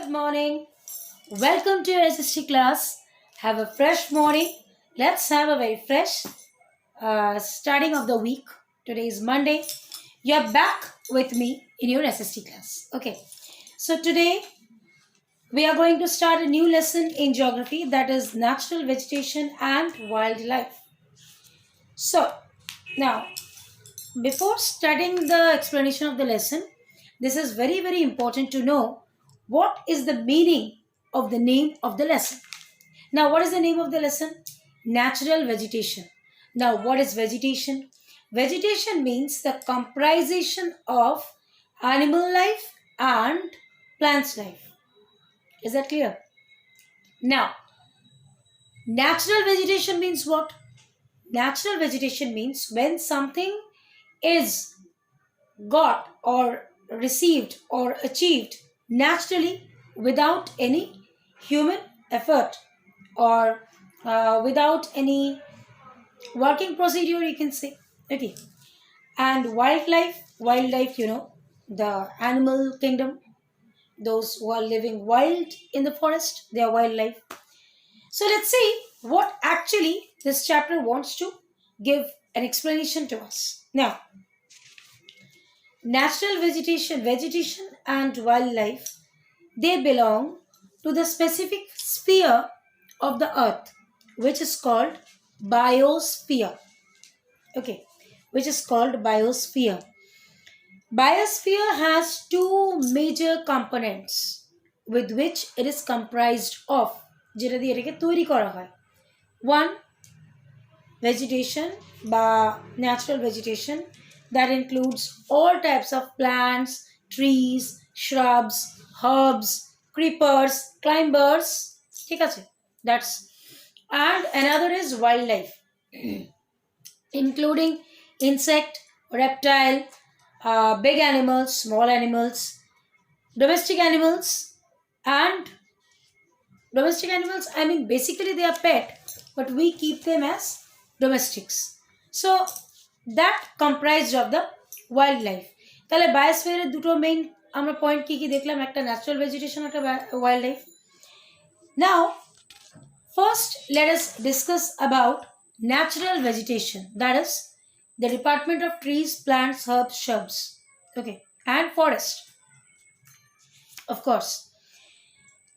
Good morning. Welcome to your SST class. Have a fresh morning. Let's have a very fresh starting of the week. Today is Monday. You're back with me in your SST class. Okay. So today we are going to start a new lesson in geography, that is natural vegetation and wildlife. So now, before studying the explanation of the lesson, this is very important to know what is the meaning of the name of the lesson. Now, what is the name of the lesson? Natural vegetation. Now, what is vegetation? Vegetation means the comprisation of animal life and plants life. Is that clear? Now, natural vegetation means what? Natural vegetation means when something is got or received or achieved naturally without any human effort or without any working procedure, you can say. Okay. And wildlife, the animal kingdom, those who are living wild in the forest, they are wildlife. So let's see what actually this chapter wants to give an explanation to us. Now, natural vegetation and wildlife, they belong to the specific sphere of the earth, which is called biosphere. Okay, which is called biosphere. Biosphere has two major components with which it is comprised of. যেটা দিয়ে এটাকে তৈরি করা হয়. One, vegetation বা natural vegetation that includes all types of plants, trees, shrubs, herbs, creepers, climbers. ঠিক আছে? That's, and another is wildlife including insect, reptile, big animals, small animals, domestic animals, and domestic animals, I mean basically they are pet, but we keep them as domestics. So that comprised of the wildlife. তাহলে বায়োস্ফিয়ারের দুটো main আমরা point কি দেখলাম, একটা natural vegetation, একটা wild life. Now first let us discuss about natural vegetation, that is the department of trees, plants, herbs, shrubs, okay, and forest, of course.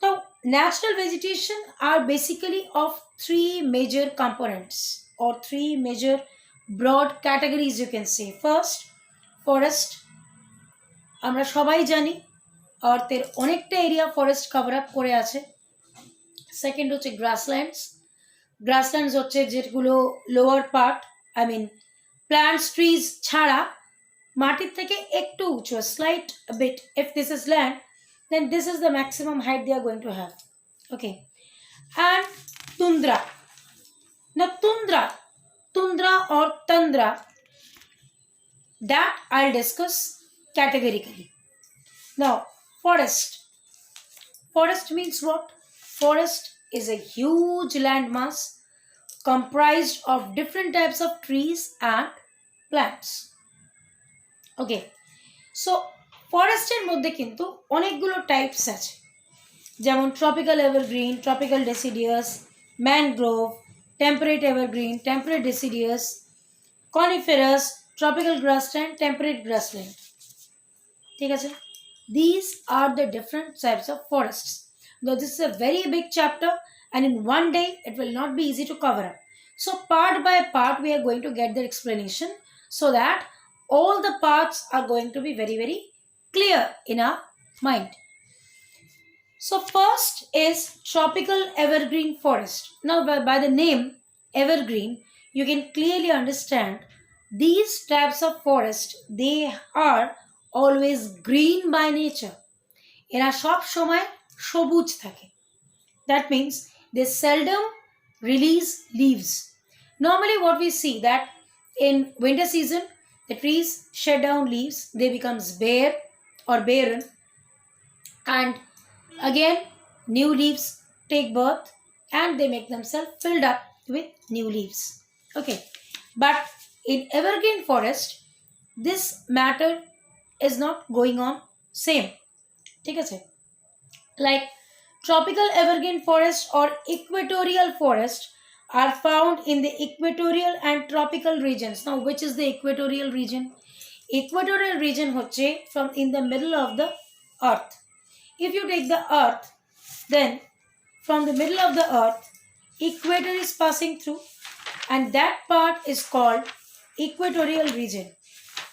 Now, natural vegetation are basically of three major components or three major broad categories, you can say. First, forest. আমরা সবাই জানি আর্থের অনেকটা area forest cover up করে আছে. Second হচ্ছে grasslands হচ্ছে যেগুলো lower part, I mean plants trees ছাড়া মাটির থেকে একটু উঁচু, slight bit. If this is land, then this is the maximum height they are going to have. Okay. And tundra. Now tundra or tundra, that I'll discuss categorically. Now, forest means what? Forest is a huge landmass comprised of different types of trees and plants. Okay. So ফরেস্টের মধ্যে কিন্তু অনেকগুলো types আছে, যেমন tropical evergreen, tropical ডেসিডিয়াস, mangrove, temperate evergreen, temperate ডেসিডিয়াস, coniferous, tropical grassland, temperate grassland. ঠিক আছে? These are the different types of forests. Now this is a very big chapter and in one day it will not be easy to cover up. So part by part we are going to get the explanation so that all the parts are going to be very clear in our mind. So first is tropical evergreen forest. Now by the name evergreen, you can clearly understand these types of forest, they are always green by nature. এরা সব সময় সবুজ থাকে. That means they seldom release leaves. Normally what we see that in winter season the trees shed down leaves, they becomes bare or barren, and again new leaves take birth and they make themselves filled up with new leaves. Okay, but in evergreen forest this matter is not going on same. ঠিক আছে? Like tropical evergreen forest or equatorial forest are found in the equatorial and tropical regions. Now, which is the equatorial region? Equatorial region হচ্ছে from in the middle of the earth. If you take the earth, then from the middle of the earth, equator is passing through, and that part is called equatorial region.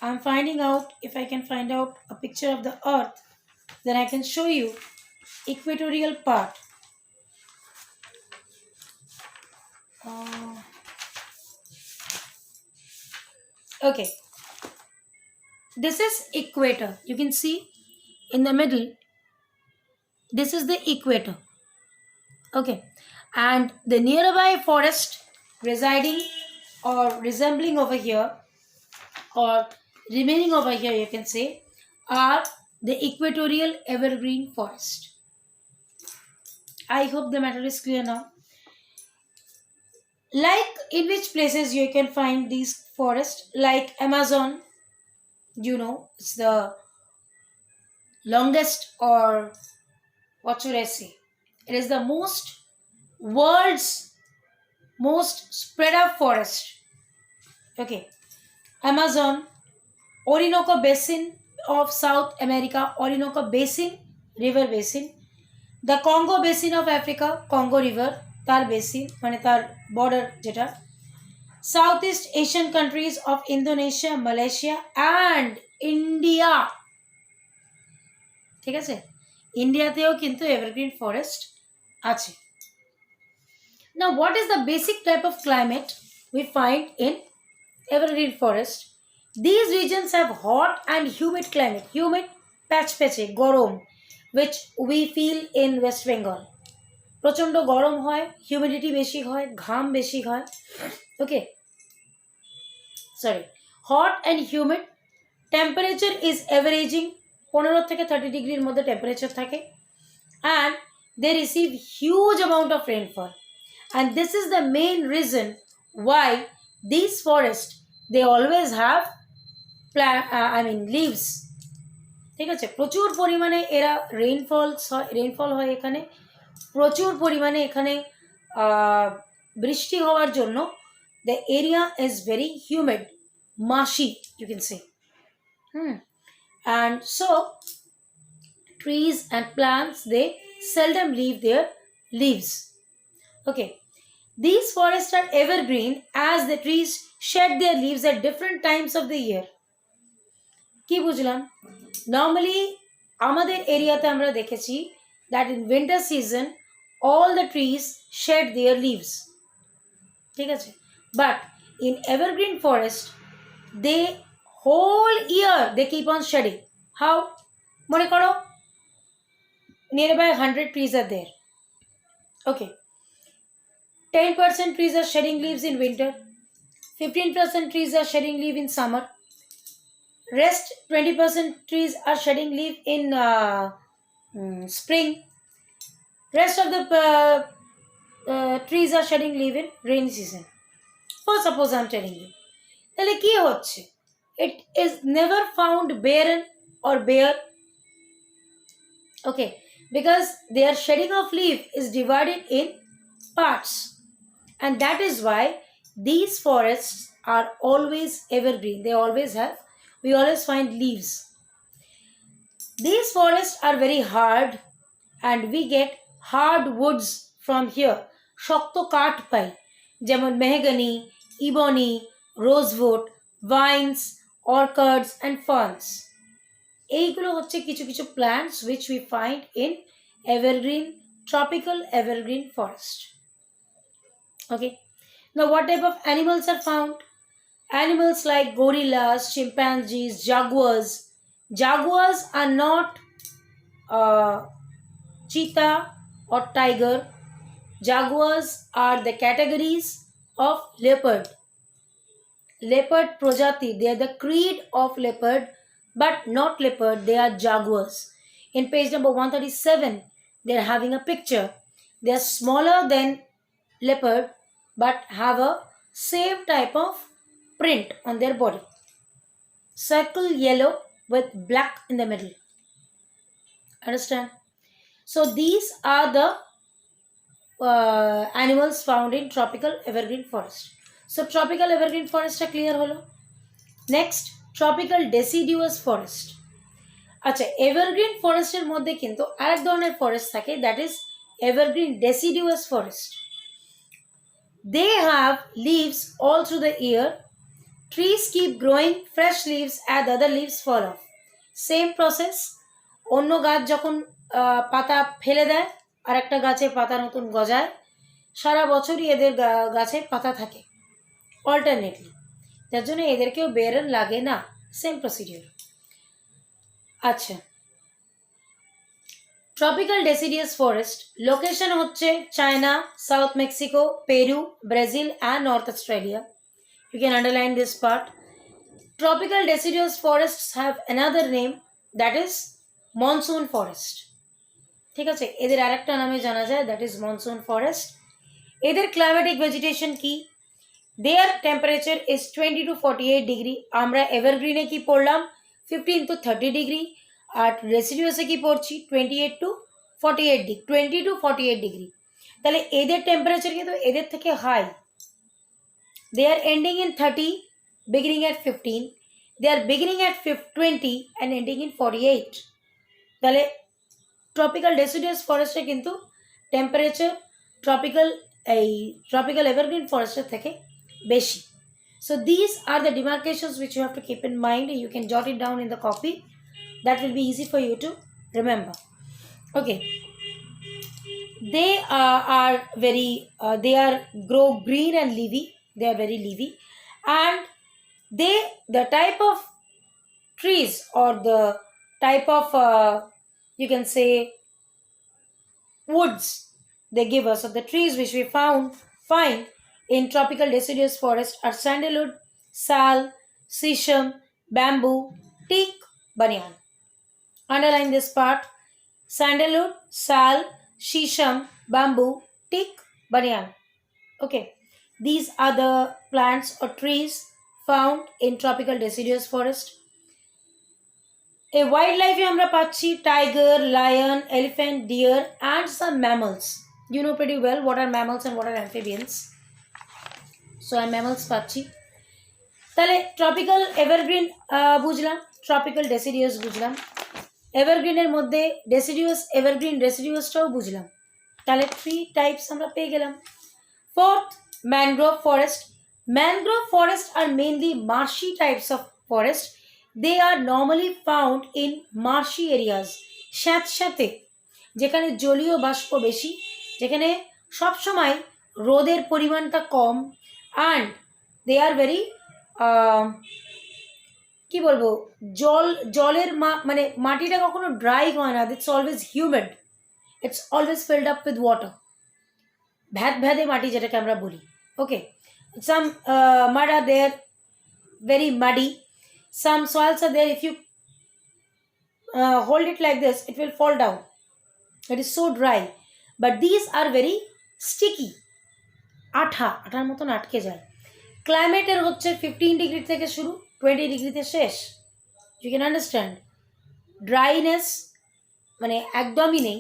I'm finding out if I can find out a picture of the earth, then I can show you equatorial part. Uh, okay, this is equator. You can see in the middle, this is the equator. Okay, and the nearby forest residing or resembling over here or remaining over here, you can say, are the equatorial evergreen forest. I hope the matter is clear now. Like in which places you can find these forests, like Amazon, it's the longest, or what should I say? It is the world's most spread out forest. Okay, Amazon, Orinoco Basin of South America, Orinoco Basin, river basin, the Congo Basin of Africa, Congo River, তার basin মানে তার border যেটা, Southeast Asian countries of Indonesia, Malaysia and India. ঠিক আছে, ইন্ডিয়াতেও কিন্তু evergreen forest আছে. Now, what is the basic type of climate we find in evergreen forest? These regions have hot and humid climate. Humid, প্যাচপ্যাচে গরম, which we feel in West Bengal. প্রচণ্ড গরম হয়, humidity বেশি হয়, ঘাম বেশি হয়. Okay, sorry, hot and humid, temperature is averaging 15 থেকে 30 ডিগ্রির মধ্যে টেম্পারেচার থাকে, and they receive huge amount of rainfall. And this is the main reason why these forests, they always have leaves. ঠিক আছে, প্রচুর পরিমাণে এরা রেইনফল হয় এখানে, প্রচুর পরিমাণে এখানে বৃষ্টি হওয়ার জন্য the area is very humid, marshy, you can say. And so trees and plants, they seldom leave their leaves. Okay, these forests are evergreen as the trees shed their leaves at different times of the year. কি বুঝলাম? Normally আমাদের এরিয়াতে আমরা দেখেছি that in winter season all the trees shed their leaves. ঠিক আছে, but in evergreen forest they whole year they keep on shedding. How? মনে করো nearby 100 trees are there. Okay, 10% trees are shedding leaves in winter, 15% trees are shedding leaf in summer, rest 20% trees are shedding leaf in spring, rest of the trees are shedding leaf in rainy season. For suppose I'm telling you, তাহলে কি হচ্ছে? It is never found barren or bare. Okay, because their shedding of leaf is divided in parts. And that is why these forests are always evergreen. We always find leaves. These forests are very hard and we get hard woods from here. শক্ত কাঠ পাই, যেমন mahogany, Ibni, rosewood, vines, orchids and ferns. এইগুলো হচ্ছে কিছু কিছু plants which we find in tropical evergreen forest. Okay, now what type of animals are found? Animals like gorillas, chimpanzees, jaguars. Jaguars are not cheetah or tiger. Jaguars are the categories of leopard. Leopard projati, they are the creed of leopard, but not leopard, they are jaguars. In page number 137, they are having a picture. They are smaller than leopard, but have a same type of print on their body. Circle yellow with black in the middle. Understand? So these are the animals found in tropical evergreen forest. So tropical evergreen forest clear holo. Next, tropical deciduous forest. আচ্ছা, evergreen ফরেস্টের মধ্যে কিন্তু আরেক ধরনের forest থাকে, that is evergreen deciduous forest. They have leaves all through the year, trees keep growing, fresh leaves add other leaves fall off. Same process, অন্য গাছ যখন পাতা ফেলে দেয় আর একটা গাছে পাতা নতুন গজায়, সারা বছরই এদের গাছে পাতা থাকে অল্টারনেটলি, যার জন্য এদেরকেও বেরন লাগে না, সেম প্রসিডিওর। আচ্ছা, ট্রপিক্যাল ডেসিডিয়াস ফরেস্ট লোকেশন হচ্ছে China, south Mexico, Peru, Brazil and north Australia. You can underline this part. Tropical deciduous forests have another name, that is monsoon forest. ঠিক আছে, এদের আরেকটা নামে জানা যায়, দ্যাট ইজ মনসুন ফরেস্ট। এদের climatic vegetation কি? Their temperature is 20 to 48 degree. আমরা এভারগ্রিনে কি পড়লাম 15 to 30 ডিগ্রি, আর রেসিডিউসে কি পড়ছি 28 to 48 ডিগ্রি, 20 to 48 ডিগ্রি। তাহলে এদের টেম্পারেচার কিন্তু এদের থেকে high. They are ending in 30, beginning at 15, they are beginning at 20 and ending in 48। তাহলে ট্রপিক্যাল ডেসিডিয়াস ফরেস্টে কিন্তু টেম্পারেচার ট্রপিক্যাল এভারগ্রিন ফরেস্টের থেকে বেশি। So these are the demarcations which you have to keep in mind. You can jot it down in the copy. That will be easy for you to remember. Okay. They are very, they are grow green and leafy. They are very leafy. And the type of trees or the type of, you can say, woods they give us, or the trees which we find in tropical deciduous forest are sandalwood, sal, sisam, bamboo, teak, banyan. Underline this part. Sandalwood, sal, sisam, bamboo, teak, banyan. Okay. These are the plants or trees found in tropical deciduous forest. A wildlife আমরা পাচ্ছি tiger, lion, elephant, deer and some mammals. You know pretty well what are mammals and what are amphibians. So I mammals পাচ্ছি। তাহলে tropical evergreen বুঝলাম, tropical ডেসিডিয়াস বুঝলাম, এভারগ্রিনের মধ্যে evergreen ডেসিডিয়াসটাও বুঝলাম। তাহলে 3 types আমরা পেয়ে গেলাম। Fourth, mangrove forest. Mangrove forest are mainly marshy types of forest. They are normally found in marshy areas, স্যাঁতস্যাঁতে, যেখানে জলীয় বাষ্প বেশি, যেখানে সবসময় রোদের পরিমাণটা কম, অ্যান্ড দে আর ভেরি কি বলবো, জলের মানে মাটিটা কখনো ড্রাই হয় না, it's always humid, it's always filled up with water, ভ্যাদে মাটি যেটাকে আমরা বলি। Okay, some mud are there, very muddy. Some soils are there, if you hold it like this, it will fall down. It is so dry. But these are very sticky. আঠার মতন আটকে যায়। ক্লাইমেটের হচ্ছে 15 ডিগ্রি থেকে শুরু, 20 ডিগ্রিতে শেষ। You can understand. Dryness মানে একদমই নেই।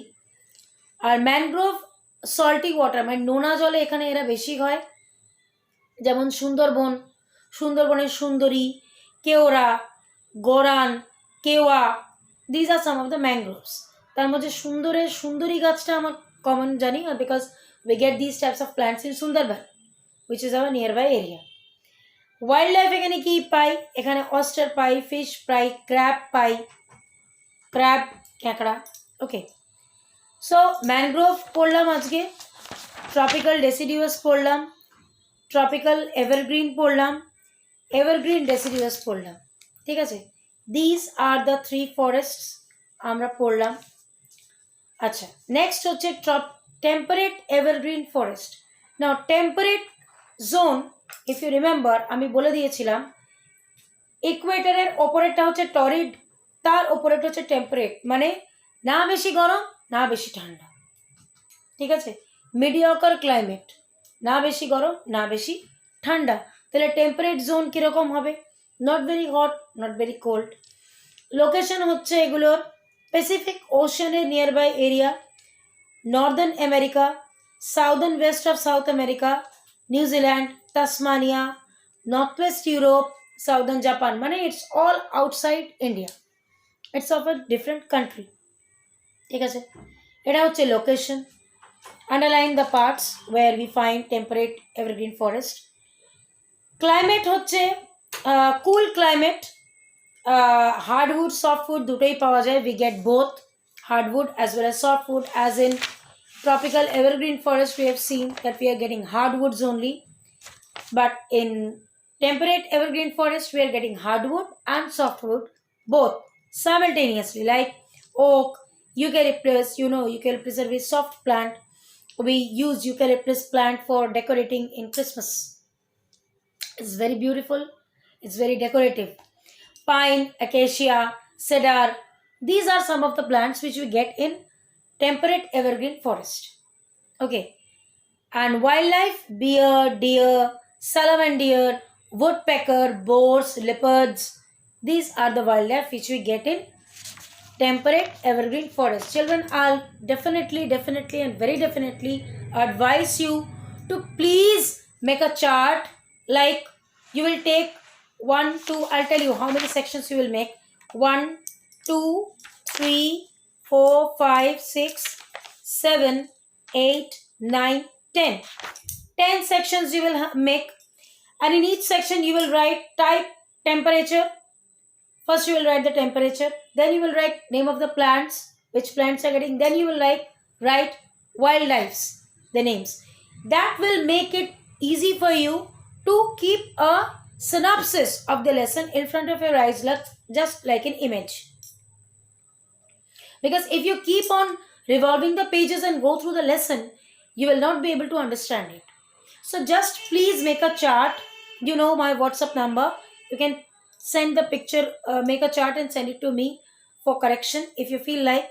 আর ম্যানগ্রোভ সল্টি ওয়াটার, মানে নোনা জলে এখানে এরা বেশি হয়। যেমন সুন্দরবনের সুন্দরী, কেওড়া, গরান, কেওয়া, these are some of the mangroves. তার মধ্যে সুন্দরী গাছটা আমার কমন জানি, because we get these types of plants in Sundarban, which is our nearby area. Wildlife এখানে কি পাই? এখানে oyster পাই, fish পাই, crab পাই, ক্যাঁকড়া। ওকে, সো ম্যানগ্রোভ পড়লাম আজকে, ট্রপিক্যাল ডেসিডিউয়াস পড়লাম, ট্রপিক্যাল এভারগ্রিন পড়লাম, এভারগ্রিন ডেসিডিউয়াস পড়লাম। ঠিক আছে, দিস আর দ্য 3 ফরেস্টস আমরা পড়লাম। আচ্ছা, নেক্সট হচ্ছে temperate evergreen forest. Now temperate zone, if you remember, আমি বলে দিয়েছিলাম ইকুয়েটারের ওপরেরটা হচ্ছে টরিড, তার ওপরেরটা হচ্ছে টেম্পারেট, মানে না বেশি গরম না বেশি ঠান্ডা। ঠিক আছে, মিডিয়কার ক্লাইমেট, না বেশি গরম না বেশি ঠান্ডা। তাহলে টেম্পারেট জোন কীরকম হবে? Not very hot, not very cold. Location হচ্ছে এগুলোর প্যাসিফিক ওশানের nearby area, Northern America, southern west of South America, New Zealand, Tasmania, Northwest Europe, southern Japan. Mane, it's all outside India. It's of a different country. ঠিক আছে, এটা হচ্ছে location. Underline the parts where we find temperate evergreen forest. Climate হচ্ছে cool climate, hardwood softwood দুটোই পাওয়া যায়। We get both hardwood as well as softwood. As in tropical evergreen forest, we have seen that we are getting hardwoods only, but in temperate evergreen forest we are getting hardwood and softwood both simultaneously. Like oak, eucalyptus, eucalyptus is a very soft plant. We use eucalyptus plant for decorating in Christmas. It's very beautiful, it's very decorative. Pine, acacia, cedar, these are some of the plants which we get in temperate evergreen forest. Okay. And wildlife, bear, deer, Salaman deer, woodpecker, boars, leopards. These are the wildlife which we get in temperate evergreen forest. Children, I'll definitely and very definitely advise you to please make a chart. Like you will take 1, 2, I'll tell you how many sections you will make. 1, 2, 3, 4, 5, 6, 7, 8, 9, 10. 10 sections you will make, and in each section you will write type, temperature. First you will write the temperature, then you will write name of the plants, which plants are getting, then you will write wildlifes, the names. That will make it easy for you to keep a synopsis of the lesson in front of your eyes, just like an image. Because if you keep on revolving the pages and go through the lesson, you will not be able to understand it. So just please make a chart. You know my WhatsApp number. You can send the picture, make a chart and send it to me for correction if you feel like.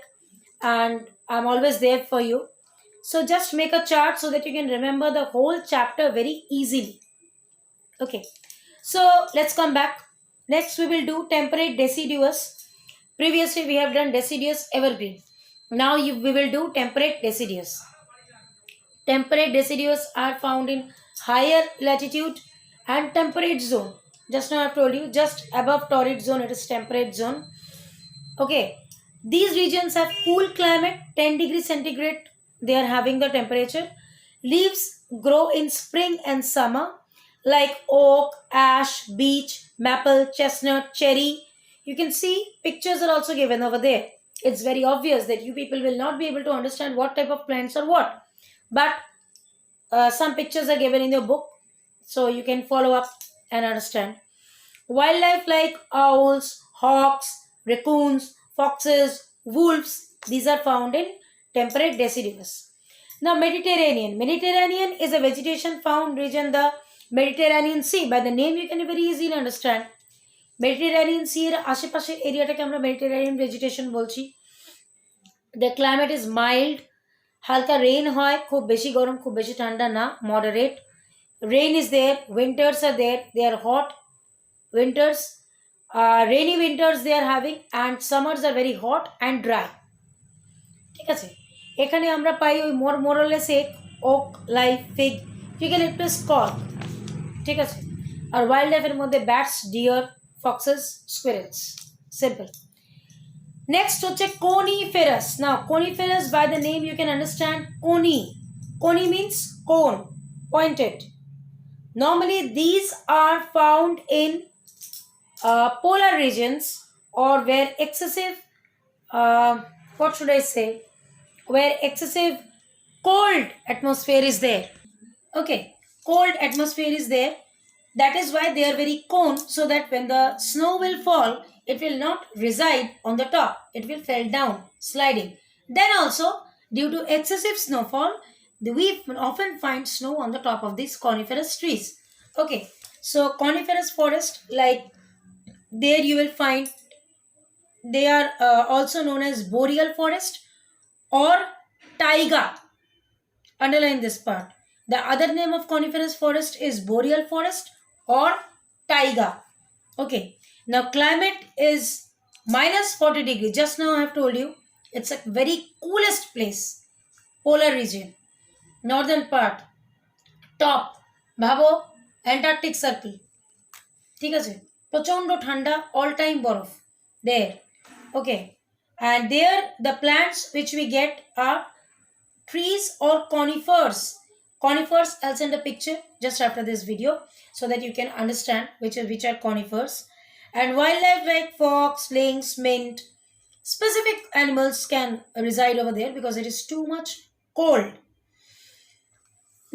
And I'm always there for you. So just make a chart so that you can remember the whole chapter very easily. Okay. So let's come back. Next we will do temperate deciduous. Previously we have done deciduous evergreen. Now we will do temperate deciduous. Temperate deciduous are found in higher latitude and temperate zone. Just now I have told you, just above torrid zone, it is temperate zone. Okay. These regions have cool climate, 10 degrees centigrade. They are having the temperature. Leaves grow in spring and summer like oak, ash, beech, maple, chestnut, cherry. You can see pictures are also given over there. It's very obvious that you people will not be able to understand what type of plants are what. But some pictures are given in your book, so you can follow up and understand. Wildlife like owls, hawks, raccoons, foxes, wolves, these are found in temperate deciduous. Now Mediterranean. Mediterranean is a vegetation found region the Mediterranean Sea. By the name you can very easily understand. Mediterranean Sea এর আশেপাশের এরিয়াটাকে আমরা Mediterranean vegetation বলছি. The climate is mild. হালকা rain হয়, খুব বেশি গরম খুব বেশি ঠান্ডা না, moderate. Rain is there, winters are there, they are hot winters, rainy winters they are having, and summers are very hot and dry. ঠিক আছে, এখানে আমরা পাই ওই মোরলেস এক, ওক, লাইফ, ফিগ, ইউক্যালিপটাস, কর্ক। ঠিক আছে, আর ওয়াইল্ড লাইফের মধ্যে bats, deer, foxes, squirrels. Simple. Next হচ্ছে coniferous. Now coniferous, by the name you can understand coni. Coni means cone, pointed. Normally these are found in polar regions, or where excessive, what should I say, where excessive cold atmosphere is there. Okay, cold atmosphere is there. That is why they are very cone, so that when the snow will fall, it will not reside on the top. It will fall down, sliding. Then also, due to excessive snowfall, we often find snow on the top of these coniferous trees. Okay, so coniferous forest, like there you will find, they are also known as boreal forest or taiga. Underline this part. The other name of coniferous forest is boreal forest or taiga. Okay. Now climate is minus 40 degrees. Just now I have told you it's a very coolest place. polar region, northern part, top, ভাবো Antarctic circle, ঠিক আছে, প্রচন্ড ঠান্ডা, all time বরফ there. Okay, and there the plants which we get are trees or conifers. Conifers, I'll send a picture just after this video so that you can understand which are conifers. And wildlife like fox, lynx, mint, specific animals can reside over there because it is too much cold.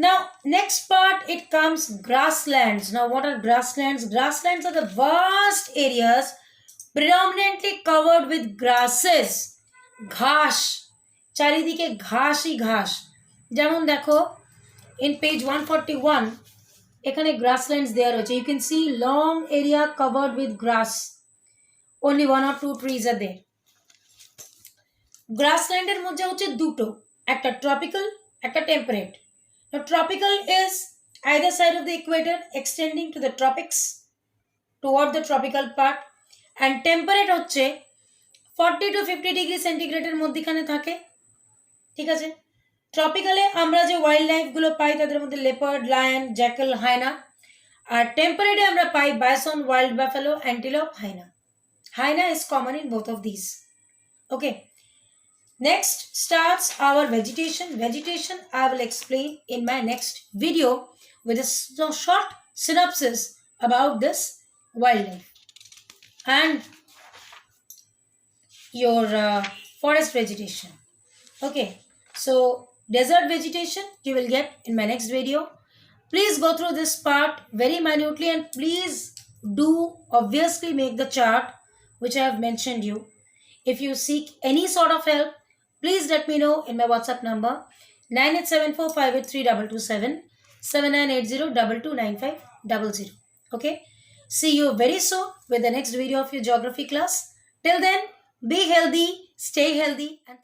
Now, next part, it comes grasslands. Now, what are grasslands? Grasslands are the vast areas predominantly covered with grasses. ঘাস, চারিদিকে ঘাসই ঘাস। যেমন দেখো, in page 141, এখানে grasslands দেওয়া রয়েছে। You can see long area covered with grass. Only 1 or 2 trees are there. গ্রাসল্যান্ডের মধ্যে হচ্ছে দুটো, একটা ট্রপিক্যাল, একটা temperate. Now, tropical is either side of the equator extending to the tropics toward the tropical part, and temperate হচ্ছে 40 to 50 degree সেন্টিগ্রেডের মধ্যখানে থাকে, ঠিক আছে। ট্রপিক্যালে আমরা যে ওয়াইল্ড লাইফ গুলো পাই তাদের মধ্যে লেপার্ড, লায়ন, জ্যাকেল, হায়না, আর টেম্পারেটে আমরা পাই bison, wild buffalo, antelope, hyena. Hyena is common in both of these. Okay. Next starts our vegetation. Vegetation I will explain in my next video with a short synopsis about this wildlife and your forest vegetation. Okay, so desert vegetation you will get in my next video. Please go through this part very minutely and please do obviously make the chart which I have mentioned you. If you seek any sort of help, please let me know in my WhatsApp number 9874583227 7980229500. Okay, see you very soon with the next video of your geography class. Till then, be healthy, stay healthy, and